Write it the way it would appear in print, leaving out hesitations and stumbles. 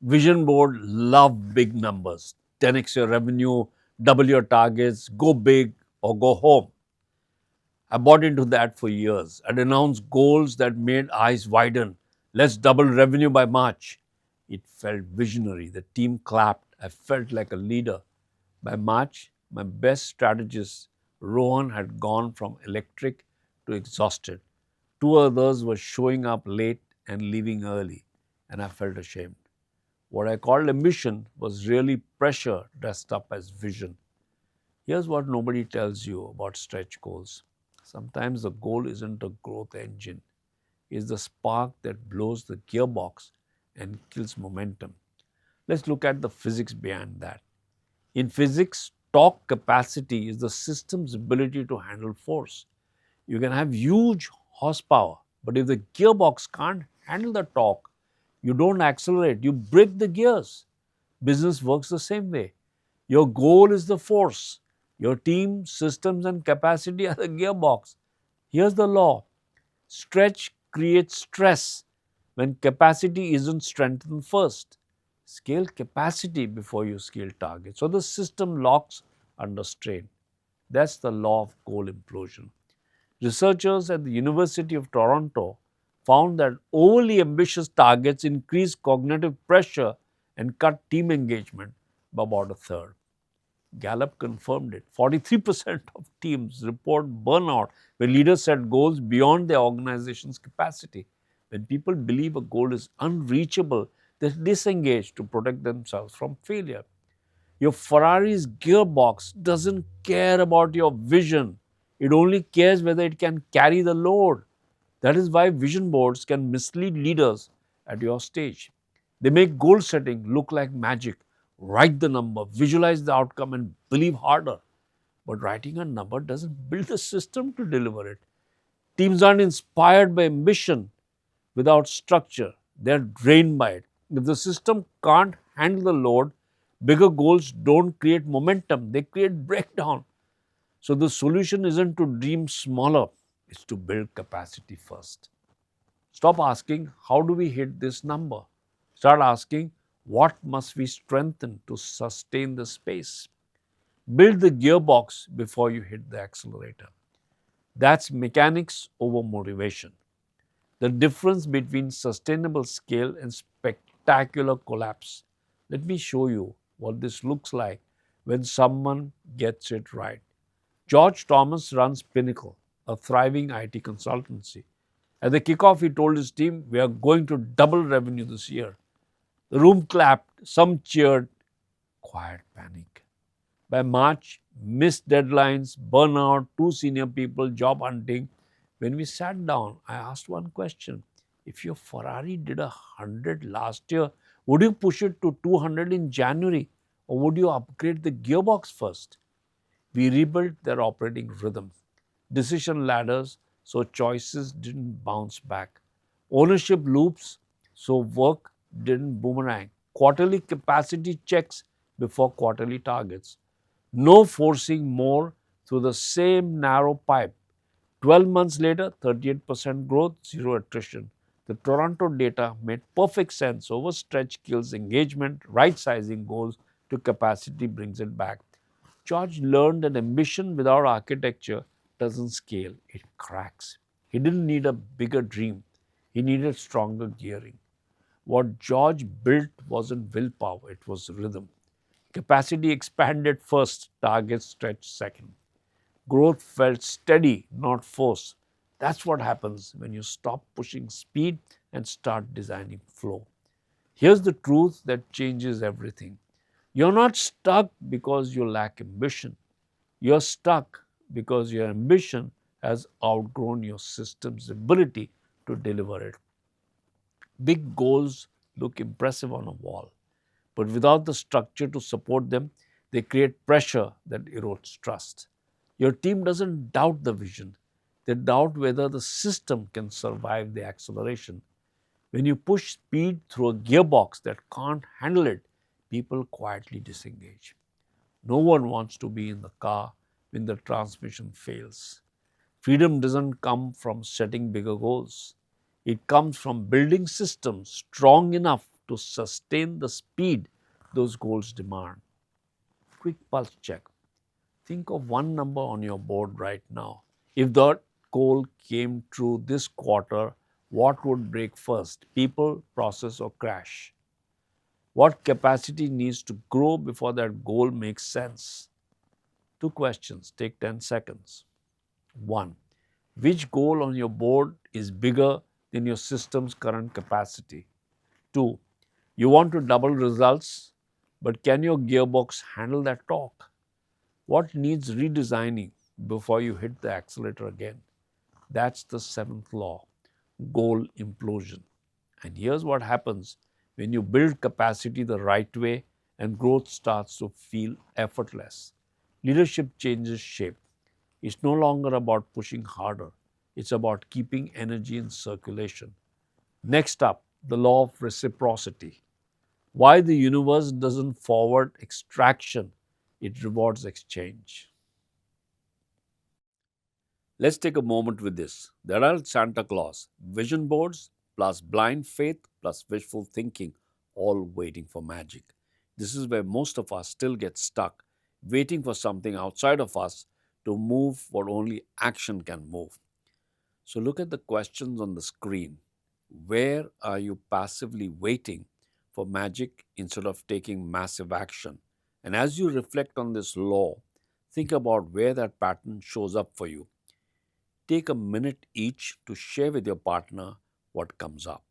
Vision board love big numbers. 10x your revenue, double your targets, go big or go home. I bought into that for years. I'd announce goals that made eyes widen. Let's double revenue by March. It felt visionary. The team clapped. I felt like a leader. By March, my best strategist, Rohan, had gone from electric to exhausted. Two others were showing up late and leaving early, and I felt ashamed. What I called ambition was really pressure dressed up as vision. Here's what nobody tells you about stretch goals. Sometimes the goal isn't a growth engine, it's the spark that blows the gearbox and kills momentum. Let's look at the physics behind that. In physics, torque capacity is the system's ability to handle force. You can have huge horsepower, but if the gearbox can't handle the torque, you don't accelerate, you break the gears. Business works the same way. Your goal is the force. Your team, systems, and capacity are the gearbox. Here's the law: stretch creates stress when capacity isn't strengthened first. Scale capacity before you scale target. So the system locks under strain. That's the law of goal implosion. Researchers at the University of Toronto found that overly ambitious targets increase cognitive pressure and cut team engagement by about a third. Gallup confirmed it. 43% of teams report burnout when leaders set goals beyond their organization's capacity. When people believe a goal is unreachable, they disengage to protect themselves from failure. Your Ferrari's gearbox doesn't care about your vision, it only cares whether it can carry the load. That is why vision boards can mislead leaders at your stage. They make goal setting look like magic. Write the number, visualize the outcome, and believe harder. But writing a number doesn't build the system to deliver it. Teams aren't inspired by ambition without structure, they're drained by it. If the system can't handle the load, bigger goals don't create momentum, they create breakdown. So the solution isn't to dream smaller, it's to build capacity first. Stop asking, how do we hit this number? Start asking, what must we strengthen to sustain the space? Build the gearbox before you hit the accelerator. That's mechanics over motivation. The difference between sustainable scale and spectacular collapse. Let me show you what this looks like when someone gets it right. George Thomas runs Pinnacle, a thriving IT consultancy. At the kickoff, he told his team, "We are going to double revenue this year." The room clapped, some cheered, quiet panic. By March, missed deadlines, burnout, two senior people, job hunting. When we sat down, I asked one question: if your Ferrari did 100 last year, would you push it to 200 in January, or would you upgrade the gearbox first? We rebuilt their operating rhythm, decision ladders so choices didn't bounce back, ownership loops so work didn't boomerang, quarterly capacity checks before quarterly targets, no forcing more through the same narrow pipe. 12 months later, 38% growth, zero attrition. The Toronto data made perfect sense. Overstretch kills engagement, right sizing goals to capacity brings it back. George learned that ambition without architecture doesn't scale, it cracks. He didn't need a bigger dream, he needed stronger gearing. What George built wasn't willpower, it was rhythm. Capacity expanded first, targets stretched second. Growth felt steady, not forced. That's what happens when you stop pushing speed and start designing flow. Here's the truth that changes everything. You're not stuck because you lack ambition. You're stuck because your ambition has outgrown your system's ability to deliver it. Big goals look impressive on a wall, but without the structure to support them, they create pressure that erodes trust. Your team doesn't doubt the vision, they doubt whether the system can survive the acceleration. When you push speed through a gearbox that can't handle it, people quietly disengage. No one wants to be in the car when the transmission fails. Freedom doesn't come from setting bigger goals. It comes from building systems strong enough to sustain the speed those goals demand. Quick pulse check. Think of one number on your board right now. If that goal came true this quarter, what would break first? People, process, or crash? What capacity needs to grow before that goal makes sense? Two questions, take 10 seconds. One, which goal on your board is bigger than your system's current capacity? Two, you want to double results, but can your gearbox handle that torque? What needs redesigning before you hit the accelerator again? That's the seventh law, goal implosion. And here's what happens when you build capacity the right way and growth starts to feel effortless. Leadership changes shape. It's no longer about pushing harder, it's about keeping energy in circulation. Next up, the law of reciprocity. Why the universe doesn't forward extraction, it rewards exchange. Let's take a moment with this. There are Santa Claus, vision boards, plus blind faith, plus wishful thinking, all waiting for magic. This is where most of us still get stuck, waiting for something outside of us to move what only action can move. So look at the questions on the screen. Where are you passively waiting for magic instead of taking massive action? And as you reflect on this law, think about where that pattern shows up for you. Take a minute each to share with your partner what comes up.